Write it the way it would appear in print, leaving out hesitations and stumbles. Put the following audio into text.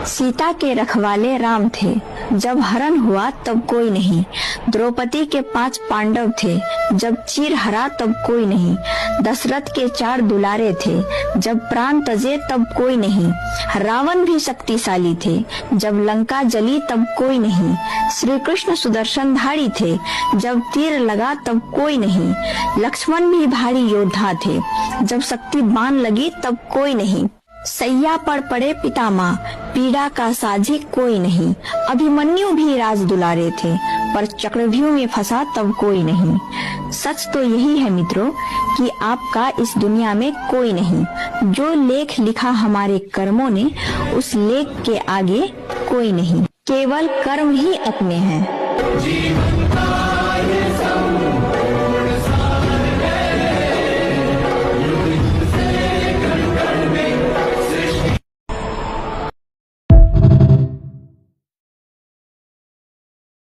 सीता के रखवाले राम थे, जब हरण हुआ तब कोई नहीं। द्रौपदी के 5 पांडव थे, जब चीर हरा तब कोई नहीं। दशरथ के 4 दुलारे थे, जब प्राण तजे तब कोई नहीं। रावण भी शक्तिशाली थे, जब लंका जली तब कोई नहीं। श्री कृष्ण सुदर्शनधारी थे, जब तीर लगा तब कोई नहीं। लक्ष्मण भी भारी योद्धा थे, जब शक्ति बाण लगी तब कोई नहीं। सैया पर पड़े पितामह, पीड़ा का साझी कोई नहीं। अभिमन्यु भी राज दुलारे थे, पर चक्रव्यूह में फंसा तब कोई नहीं। सच तो यही है मित्रों कि आपका इस दुनिया में कोई नहीं। जो लेख लिखा हमारे कर्मों ने, उस लेख के आगे कोई नहीं। केवल कर्म ही अपने हैं।